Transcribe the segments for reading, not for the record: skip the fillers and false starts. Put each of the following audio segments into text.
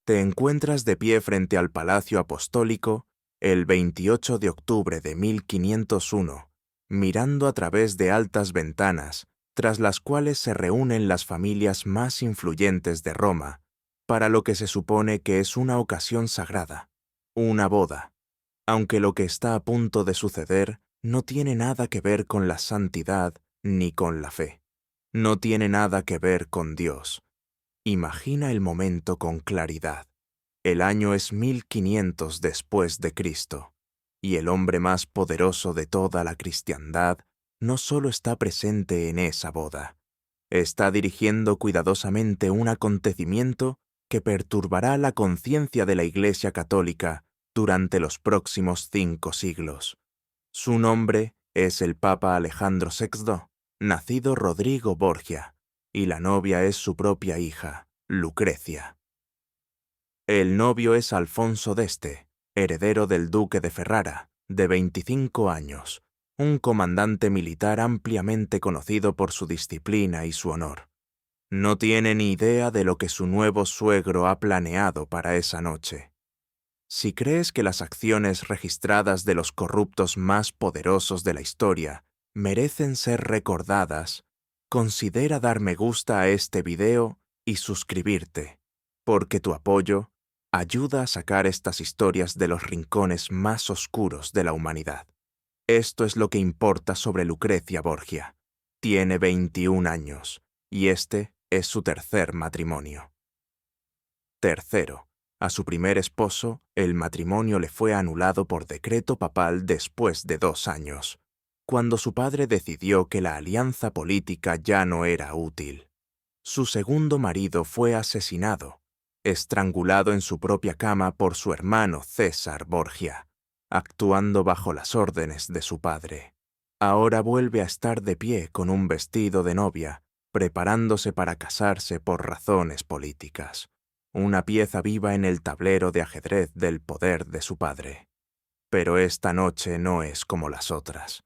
Te encuentras de pie frente al Palacio Apostólico el 28 de octubre de 1501, mirando a través de altas ventanas, tras las cuales se reúnen las familias más influyentes de Roma, para lo que se supone que es una ocasión sagrada, una boda, aunque lo que está a punto de suceder no tiene nada que ver con la santidad ni con la fe. No tiene nada que ver con Dios. Imagina el momento con claridad. El año es 1500 después de Cristo, y el hombre más poderoso de toda la cristiandad no solo está presente en esa boda, está dirigiendo cuidadosamente un acontecimiento que perturbará la conciencia de la Iglesia Católica durante los próximos 5 siglos. Su nombre es el Papa Alejandro VI, nacido Rodrigo Borgia, y la novia es su propia hija, Lucrecia. El novio es Alfonso d'Este, heredero del duque de Ferrara, de 25 años, un comandante militar ampliamente conocido por su disciplina y su honor. No tiene ni idea de lo que su nuevo suegro ha planeado para esa noche. Si crees que las acciones registradas de los corruptos más poderosos de la historia merecen ser recordadas, considera dar me gusta a este video y suscribirte, porque tu apoyo ayuda a sacar estas historias de los rincones más oscuros de la humanidad. Esto es lo que importa sobre Lucrecia Borgia. Tiene 21 años, y este es su tercer matrimonio. Tercero, a su primer esposo, el matrimonio le fue anulado por decreto papal después de 2 años, cuando su padre decidió que la alianza política ya no era útil. Su segundo marido fue asesinado, estrangulado en su propia cama por su hermano César Borgia, actuando bajo las órdenes de su padre. Ahora vuelve a estar de pie con un vestido de novia, preparándose para casarse por razones políticas. Una pieza viva en el tablero de ajedrez del poder de su padre. Pero esta noche no es como las otras.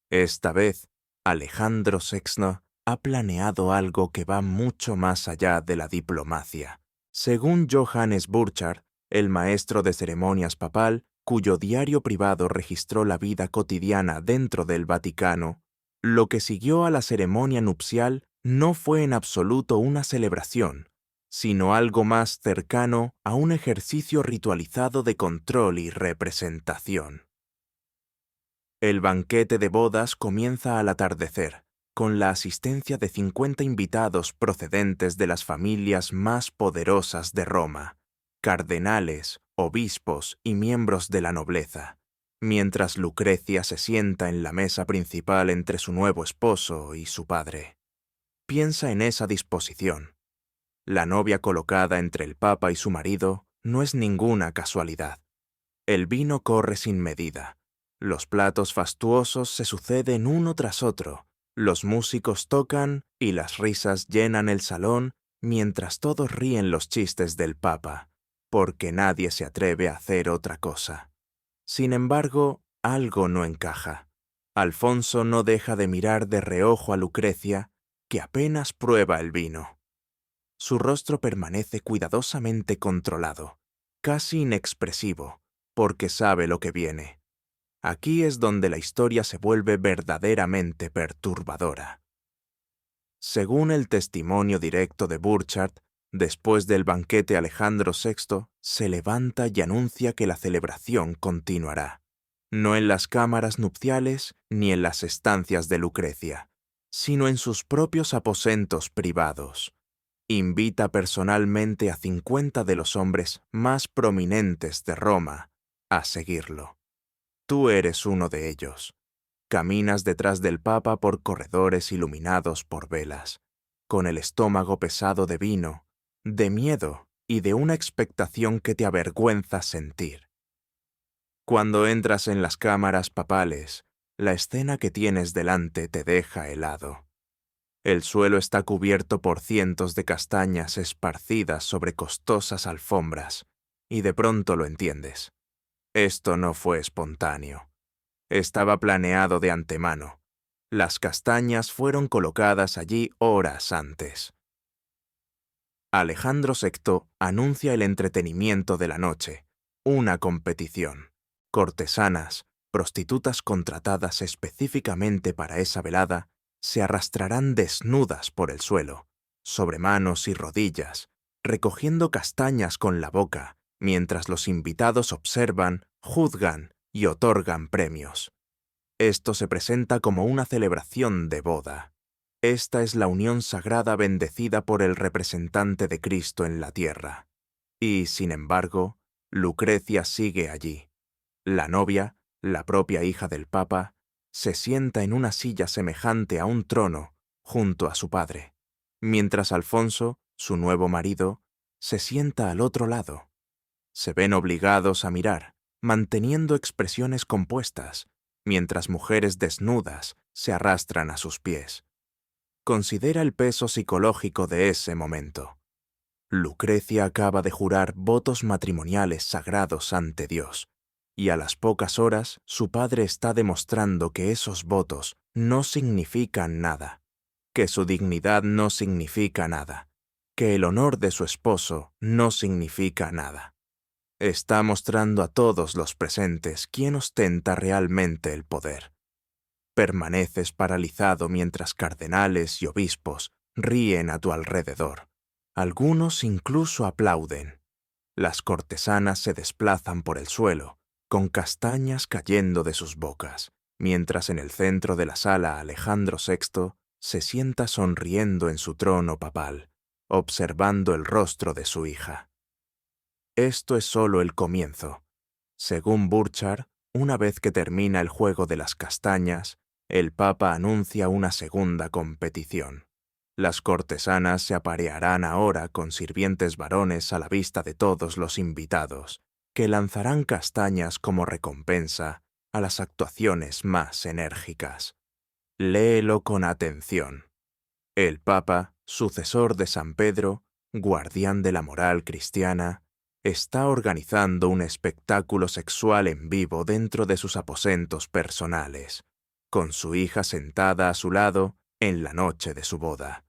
Esta vez, Alejandro VI ha planeado algo que va mucho más allá de la diplomacia. Según Johannes Burchard, el maestro de ceremonias papal, cuyo diario privado registró la vida cotidiana dentro del Vaticano, lo que siguió a la ceremonia nupcial no fue en absoluto una celebración, sino algo más cercano a un ejercicio ritualizado de control y representación. El banquete de bodas comienza al atardecer, con la asistencia de 50 invitados procedentes de las familias más poderosas de Roma, cardenales, obispos y miembros de la nobleza, mientras Lucrecia se sienta en la mesa principal entre su nuevo esposo y su padre. Piensa en esa disposición. La novia colocada entre el Papa y su marido no es ninguna casualidad. El vino corre sin medida. Los platos fastuosos se suceden uno tras otro. Los músicos tocan y las risas llenan el salón mientras todos ríen los chistes del Papa, porque nadie se atreve a hacer otra cosa. Sin embargo, algo no encaja. Alfonso no deja de mirar de reojo a Lucrecia, que apenas prueba el vino. Su rostro permanece cuidadosamente controlado, casi inexpresivo, porque sabe lo que viene. Aquí es donde la historia se vuelve verdaderamente perturbadora. Según el testimonio directo de Burchard, después del banquete Alejandro VI se levanta y anuncia que la celebración continuará, no en las cámaras nupciales ni en las estancias de Lucrecia, sino en sus propios aposentos privados. Invita personalmente a 50 de los hombres más prominentes de Roma a seguirlo. Tú eres uno de ellos. Caminas detrás del Papa por corredores iluminados por velas, con el estómago pesado de vino, de miedo y de una expectación que te avergüenza sentir. Cuando entras en las cámaras papales, la escena que tienes delante te deja helado. El suelo está cubierto por cientos de castañas esparcidas sobre costosas alfombras, y de pronto lo entiendes. Esto no fue espontáneo. Estaba planeado de antemano. Las castañas fueron colocadas allí horas antes. Alejandro VI anuncia el entretenimiento de la noche, una competición. Cortesanas, prostitutas contratadas específicamente para esa velada, se arrastrarán desnudas por el suelo, sobre manos y rodillas, recogiendo castañas con la boca, mientras los invitados observan, juzgan y otorgan premios. Esto se presenta como una celebración de boda. Esta es la unión sagrada bendecida por el representante de Cristo en la tierra. Y, sin embargo, Lucrecia sigue allí. La novia, la propia hija del Papa, se sienta en una silla semejante a un trono junto a su padre, mientras Alfonso, su nuevo marido, se sienta al otro lado. Se ven obligados a mirar, manteniendo expresiones compuestas, mientras mujeres desnudas se arrastran a sus pies. Considera el peso psicológico de ese momento. Lucrecia acaba de jurar votos matrimoniales sagrados ante Dios, y a las pocas horas su padre está demostrando que esos votos no significan nada, que su dignidad no significa nada, que el honor de su esposo no significa nada. Está mostrando a todos los presentes quién ostenta realmente el poder. Permaneces paralizado mientras cardenales y obispos ríen a tu alrededor. Algunos incluso aplauden. Las cortesanas se desplazan por el suelo, con castañas cayendo de sus bocas, mientras en el centro de la sala Alejandro VI se sienta sonriendo en su trono papal, observando el rostro de su hija. Esto es solo el comienzo. Según Burchard, una vez que termina el juego de las castañas, el Papa anuncia una segunda competición. Las cortesanas se aparearán ahora con sirvientes varones a la vista de todos los invitados, que lanzarán castañas como recompensa a las actuaciones más enérgicas. Léelo con atención. El Papa, sucesor de San Pedro, guardián de la moral cristiana, está organizando un espectáculo sexual en vivo dentro de sus aposentos personales, con su hija sentada a su lado en la noche de su boda.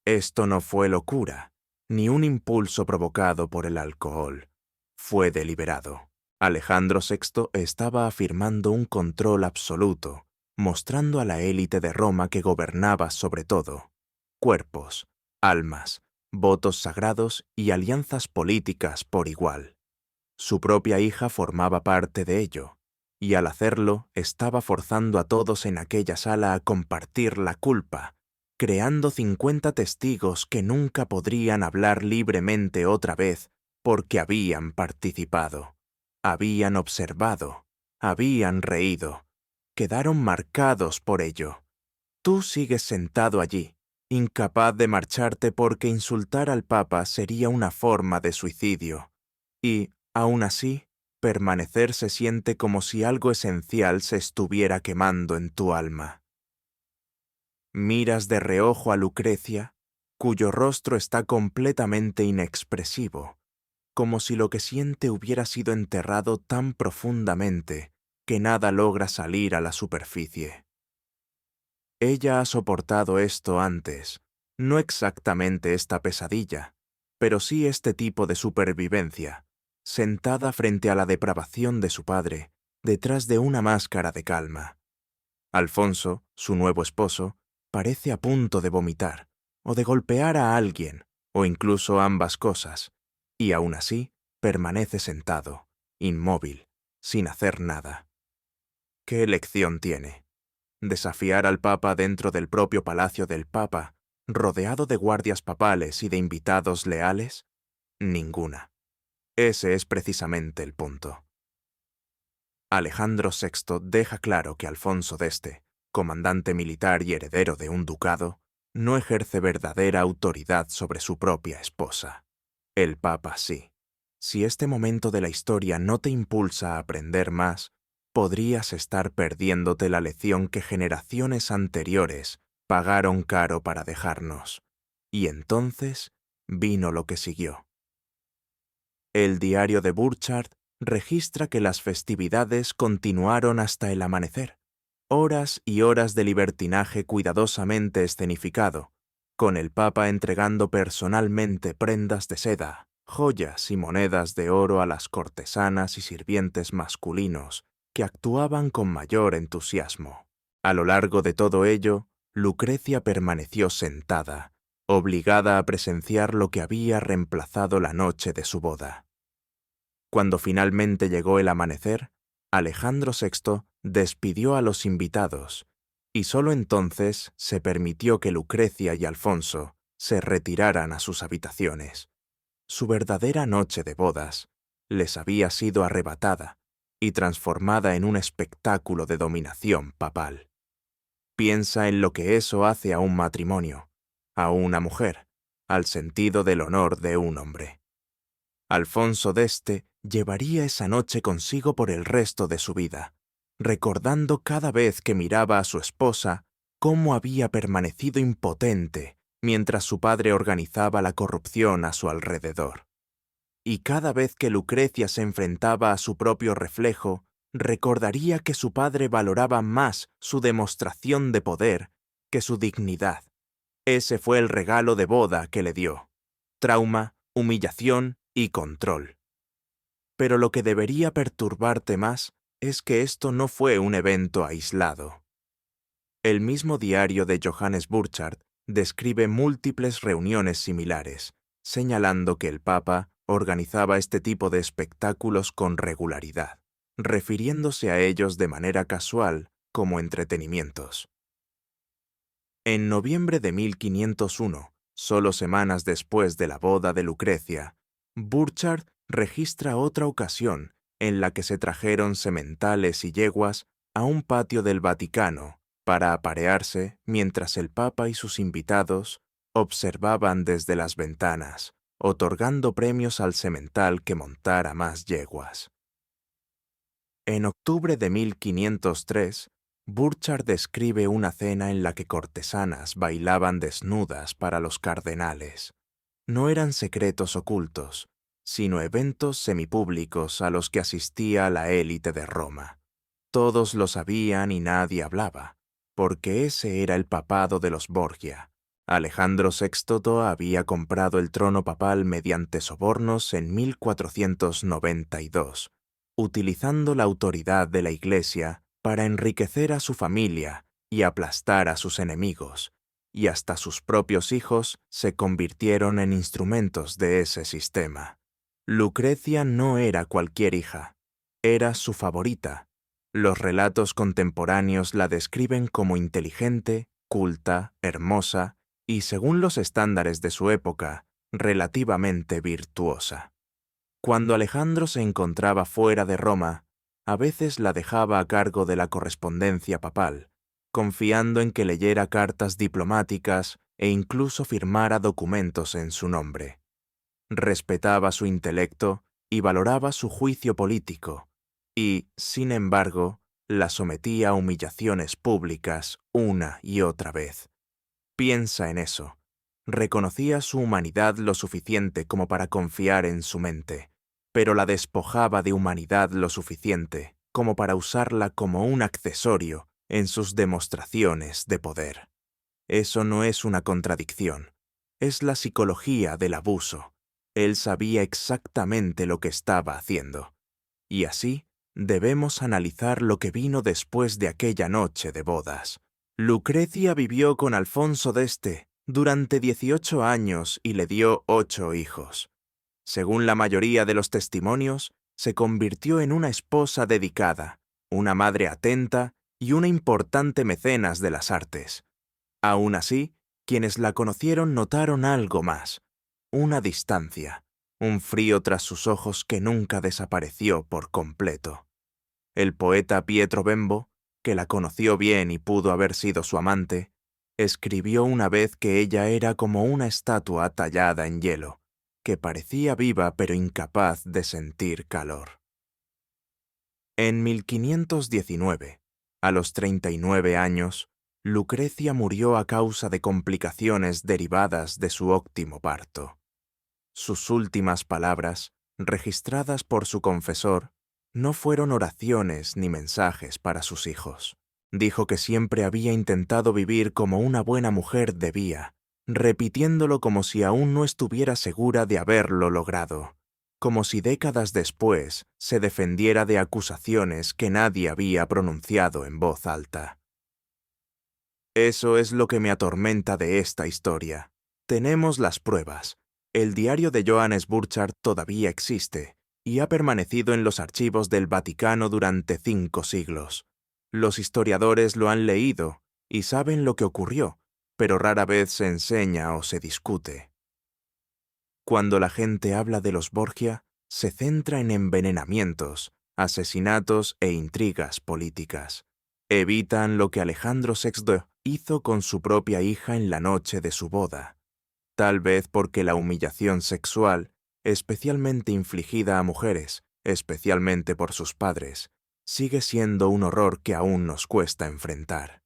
Esto no fue locura, ni un impulso provocado por el alcohol. Fue deliberado. Alejandro VI estaba afirmando un control absoluto, mostrando a la élite de Roma que gobernaba sobre todo. Cuerpos, almas, votos sagrados y alianzas políticas por igual. Su propia hija formaba parte de ello, y al hacerlo estaba forzando a todos en aquella sala a compartir la culpa, creando 50 testigos que nunca podrían hablar libremente otra vez porque habían participado, habían observado, habían reído, quedaron marcados por ello. Tú sigues sentado allí, incapaz de marcharte porque insultar al Papa sería una forma de suicidio, y, aún así, permanecer se siente como si algo esencial se estuviera quemando en tu alma. Miras de reojo a Lucrecia, cuyo rostro está completamente inexpresivo, como si lo que siente hubiera sido enterrado tan profundamente que nada logra salir a la superficie. Ella ha soportado esto antes, no exactamente esta pesadilla, pero sí este tipo de supervivencia, sentada frente a la depravación de su padre, detrás de una máscara de calma. Alfonso, su nuevo esposo, parece a punto de vomitar, o de golpear a alguien, o incluso ambas cosas, y aún así permanece sentado, inmóvil, sin hacer nada. ¿Qué elección tiene? ¿Desafiar al Papa dentro del propio palacio del Papa, rodeado de guardias papales y de invitados leales? Ninguna. Ese es precisamente el punto. Alejandro VI deja claro que Alfonso d'Este, comandante militar y heredero de un ducado, no ejerce verdadera autoridad sobre su propia esposa. El Papa sí. Si este momento de la historia no te impulsa a aprender más, podrías estar perdiéndote la lección que generaciones anteriores pagaron caro para dejarnos. Y entonces vino lo que siguió. El diario de Burchard registra que las festividades continuaron hasta el amanecer. Horas y horas de libertinaje cuidadosamente escenificado, con el Papa entregando personalmente prendas de seda, joyas y monedas de oro a las cortesanas y sirvientes masculinos que actuaban con mayor entusiasmo. A lo largo de todo ello, Lucrecia permaneció sentada, obligada a presenciar lo que había reemplazado la noche de su boda. Cuando finalmente llegó el amanecer, Alejandro VI despidió a los invitados, y sólo entonces se permitió que Lucrecia y Alfonso se retiraran a sus habitaciones. Su verdadera noche de bodas les había sido arrebatada y transformada en un espectáculo de dominación papal. Piensa en lo que eso hace a un matrimonio, a una mujer, al sentido del honor de un hombre. Alfonso d'Este llevaría esa noche consigo por el resto de su vida, recordando cada vez que miraba a su esposa cómo había permanecido impotente mientras su padre organizaba la corrupción a su alrededor. Y cada vez que Lucrecia se enfrentaba a su propio reflejo, recordaría que su padre valoraba más su demostración de poder que su dignidad. Ese fue el regalo de boda que le dio: trauma, humillación y control. Pero lo que debería perturbarte más es que esto no fue un evento aislado. El mismo diario de Johannes Burchard describe múltiples reuniones similares, señalando que el Papa organizaba este tipo de espectáculos con regularidad, refiriéndose a ellos de manera casual como entretenimientos. En noviembre de 1501, solo semanas después de la boda de Lucrecia, Burchard registra otra ocasión en la que se trajeron sementales y yeguas a un patio del Vaticano para aparearse mientras el Papa y sus invitados observaban desde las ventanas, otorgando premios al semental que montara más yeguas. En octubre de 1503, Burchard describe una cena en la que cortesanas bailaban desnudas para los cardenales. No eran secretos ocultos, sino eventos semipúblicos a los que asistía la élite de Roma. Todos lo sabían y nadie hablaba, porque ese era el papado de los Borgia. Alejandro VI había comprado el trono papal mediante sobornos en 1492, utilizando la autoridad de la Iglesia para enriquecer a su familia y aplastar a sus enemigos, y hasta sus propios hijos se convirtieron en instrumentos de ese sistema. Lucrecia no era cualquier hija, era su favorita. Los relatos contemporáneos la describen como inteligente, culta, hermosa y, según los estándares de su época, relativamente virtuosa. Cuando Alejandro se encontraba fuera de Roma, a veces la dejaba a cargo de la correspondencia papal, confiando en que leyera cartas diplomáticas e incluso firmara documentos en su nombre. Respetaba su intelecto y valoraba su juicio político, y, sin embargo, la sometía a humillaciones públicas una y otra vez. Piensa en eso. Reconocía su humanidad lo suficiente como para confiar en su mente, pero la despojaba de humanidad lo suficiente como para usarla como un accesorio en sus demostraciones de poder. Eso no es una contradicción, es la psicología del abuso. Él sabía exactamente lo que estaba haciendo, y así debemos analizar lo que vino después de aquella noche de bodas. Lucrecia vivió con Alfonso d'Este durante 18 años y le dio 8 hijos. Según la mayoría de los testimonios, se convirtió en una esposa dedicada, una madre atenta y una importante mecenas de las artes. Aún así, quienes la conocieron notaron algo más: una distancia, un frío tras sus ojos que nunca desapareció por completo. El poeta Pietro Bembo, que la conoció bien y pudo haber sido su amante, escribió una vez que ella era como una estatua tallada en hielo, que parecía viva pero incapaz de sentir calor. En 1519, a los 39 años, Lucrecia murió a causa de complicaciones derivadas de su óptimo parto. Sus últimas palabras, registradas por su confesor, no fueron oraciones ni mensajes para sus hijos. Dijo que siempre había intentado vivir como una buena mujer debía, repitiéndolo como si aún no estuviera segura de haberlo logrado, como si décadas después se defendiera de acusaciones que nadie había pronunciado en voz alta. Eso es lo que me atormenta de esta historia. Tenemos las pruebas. El diario de Johannes Burchard todavía existe y ha permanecido en los archivos del Vaticano durante 5 siglos. Los historiadores lo han leído y saben lo que ocurrió, pero rara vez se enseña o se discute. Cuando la gente habla de los Borgia, se centra en envenenamientos, asesinatos e intrigas políticas. Evitan lo que Alejandro VI hizo con su propia hija en la noche de su boda, tal vez porque la humillación sexual, especialmente infligida a mujeres, especialmente por sus padres, sigue siendo un horror que aún nos cuesta enfrentar.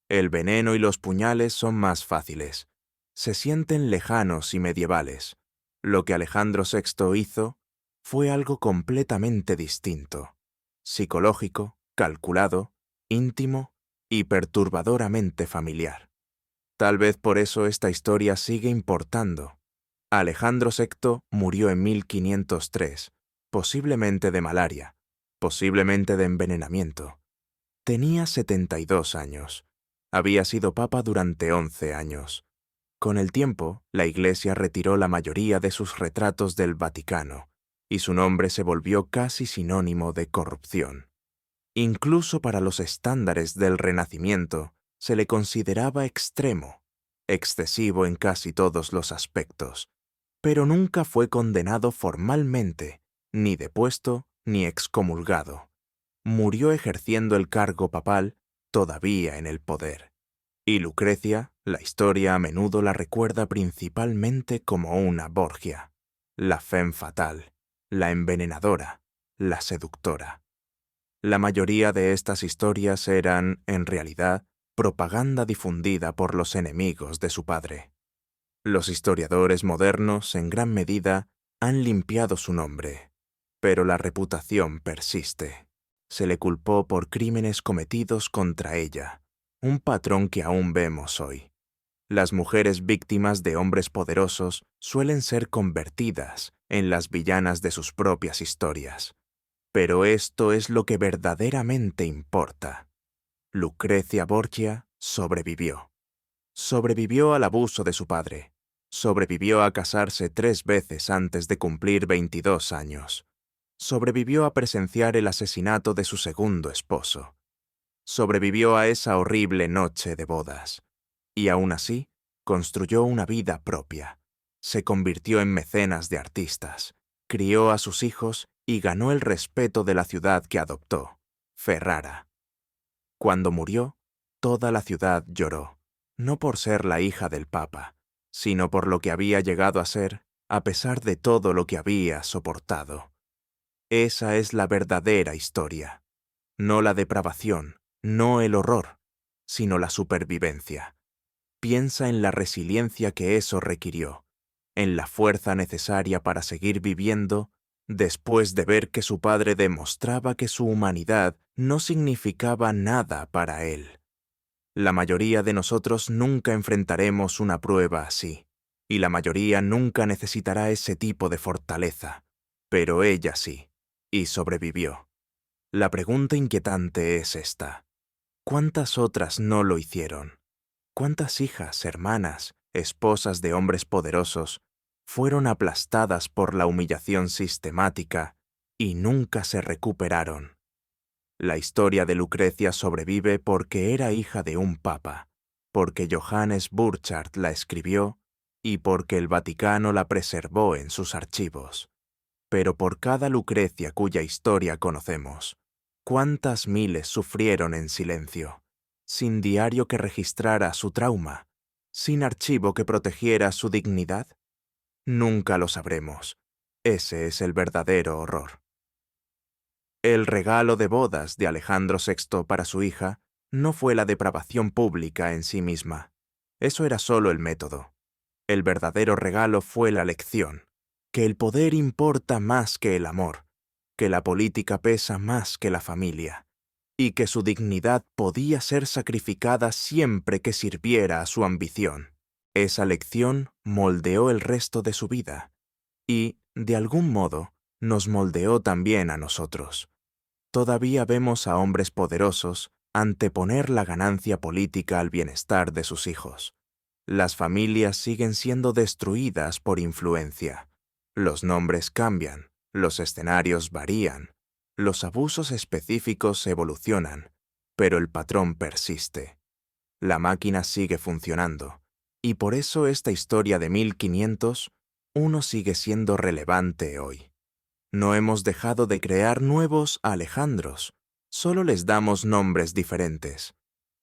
El veneno y los puñales son más fáciles. Se sienten lejanos y medievales. Lo que Alejandro VI hizo fue algo completamente distinto, psicológico, calculado, íntimo y perturbadoramente familiar. Tal vez por eso esta historia sigue importando. Alejandro VI murió en 1503, posiblemente de malaria, posiblemente de envenenamiento. Tenía 72 años. Había sido papa durante 11 años. Con el tiempo, la Iglesia retiró la mayoría de sus retratos del Vaticano, y su nombre se volvió casi sinónimo de corrupción. Incluso para los estándares del Renacimiento, se le consideraba extremo, excesivo en casi todos los aspectos, pero nunca fue condenado formalmente, ni depuesto ni excomulgado. Murió ejerciendo el cargo papal todavía en el poder. Y Lucrecia, la historia a menudo la recuerda principalmente como una Borgia, la femme fatale, la envenenadora, la seductora. La mayoría de estas historias eran, en realidad, propaganda difundida por los enemigos de su padre. Los historiadores modernos, en gran medida, han limpiado su nombre, pero la reputación persiste. Se le culpó por crímenes cometidos contra ella, un patrón que aún vemos hoy. Las mujeres víctimas de hombres poderosos suelen ser convertidas en las villanas de sus propias historias. Pero esto es lo que verdaderamente importa. Lucrecia Borgia sobrevivió. Sobrevivió al abuso de su padre. Sobrevivió a casarse 3 veces antes de cumplir 22 años. Sobrevivió a presenciar el asesinato de su segundo esposo. Sobrevivió a esa horrible noche de bodas. Y aún así, construyó una vida propia. Se convirtió en mecenas de artistas. Crió a sus hijos y ganó el respeto de la ciudad que adoptó, Ferrara. Cuando murió, toda la ciudad lloró, no por ser la hija del Papa, sino por lo que había llegado a ser, a pesar de todo lo que había soportado. Esa es la verdadera historia, no la depravación, no el horror, sino la supervivencia. Piensa en la resiliencia que eso requirió, en la fuerza necesaria para seguir viviendo después de ver que su padre demostraba que su humanidad no significaba nada para él. La mayoría de nosotros nunca enfrentaremos una prueba así, y la mayoría nunca necesitará ese tipo de fortaleza, pero ella sí, y sobrevivió. La pregunta inquietante es esta: ¿cuántas otras no lo hicieron? ¿Cuántas hijas, hermanas, esposas de hombres poderosos fueron aplastadas por la humillación sistemática y nunca se recuperaron? La historia de Lucrecia sobrevive porque era hija de un papa, porque Johannes Burchard la escribió y porque el Vaticano la preservó en sus archivos. Pero por cada Lucrecia cuya historia conocemos, ¿cuántas miles sufrieron en silencio, sin diario que registrara su trauma, sin archivo que protegiera su dignidad? Nunca lo sabremos. Ese es el verdadero horror. El regalo de bodas de Alejandro VI para su hija no fue la depravación pública en sí misma. Eso era solo el método. El verdadero regalo fue la lección, que el poder importa más que el amor, que la política pesa más que la familia, y que su dignidad podía ser sacrificada siempre que sirviera a su ambición. Esa lección moldeó el resto de su vida y, de algún modo, nos moldeó también a nosotros. Todavía vemos a hombres poderosos anteponer la ganancia política al bienestar de sus hijos. Las familias siguen siendo destruidas por influencia. Los nombres cambian, los escenarios varían, los abusos específicos evolucionan, pero el patrón persiste. La máquina sigue funcionando, y por eso esta historia de 1501 sigue siendo relevante hoy. No hemos dejado de crear nuevos Alejandros, solo les damos nombres diferentes.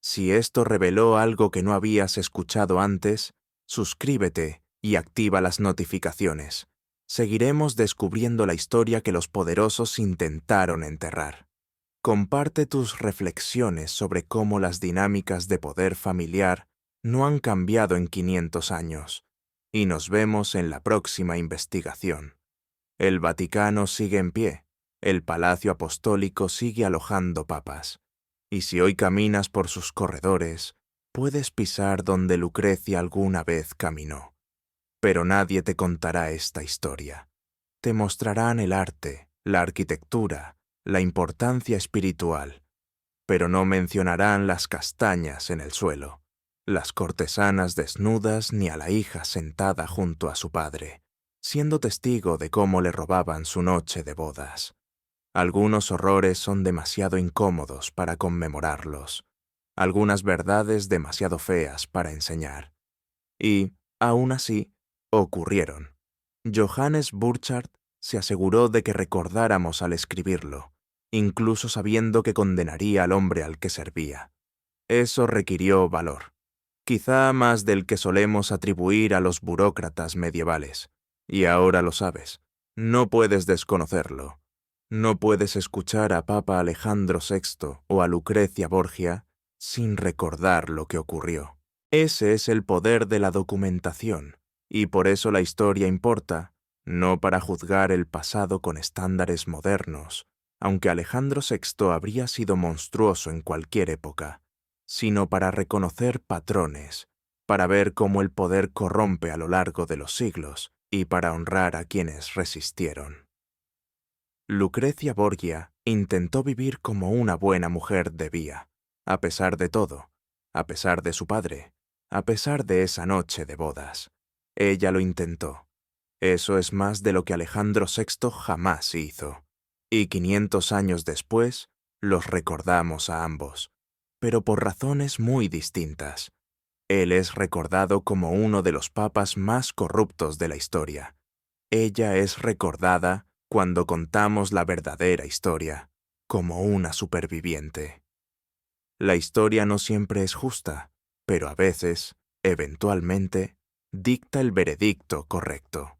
Si esto reveló algo que no habías escuchado antes, suscríbete y activa las notificaciones. Seguiremos descubriendo la historia que los poderosos intentaron enterrar. Comparte tus reflexiones sobre cómo las dinámicas de poder familiar no han cambiado en 500 años, y nos vemos en la próxima investigación. El Vaticano sigue en pie, el Palacio Apostólico sigue alojando papas, y si hoy caminas por sus corredores, puedes pisar donde Lucrecia alguna vez caminó. Pero nadie te contará esta historia. Te mostrarán el arte, la arquitectura, la importancia espiritual, pero no mencionarán las castañas en el suelo, las cortesanas desnudas ni a la hija sentada junto a su padre, siendo testigo de cómo le robaban su noche de bodas. Algunos horrores son demasiado incómodos para conmemorarlos, algunas verdades demasiado feas para enseñar. Y, aún así, ocurrieron. Johannes Burchard se aseguró de que recordáramos al escribirlo, incluso sabiendo que condenaría al hombre al que servía. Eso requirió valor, quizá más del que solemos atribuir a los burócratas medievales. Y ahora lo sabes, no puedes desconocerlo. No puedes escuchar a Papa Alejandro VI o a Lucrecia Borgia sin recordar lo que ocurrió. Ese es el poder de la documentación, y por eso la historia importa, no para juzgar el pasado con estándares modernos, aunque Alejandro VI habría sido monstruoso en cualquier época, sino para reconocer patrones, para ver cómo el poder corrompe a lo largo de los siglos y para honrar a quienes resistieron. Lucrecia Borgia intentó vivir como una buena mujer debía, a pesar de todo, a pesar de su padre, a pesar de esa noche de bodas. Ella lo intentó. Eso es más de lo que Alejandro VI jamás hizo. Y 500 años después, los recordamos a ambos, pero por razones muy distintas. Él es recordado como uno de los papas más corruptos de la historia. Ella es recordada cuando contamos la verdadera historia, como una superviviente. La historia no siempre es justa, pero a veces, eventualmente, dicta el veredicto correcto.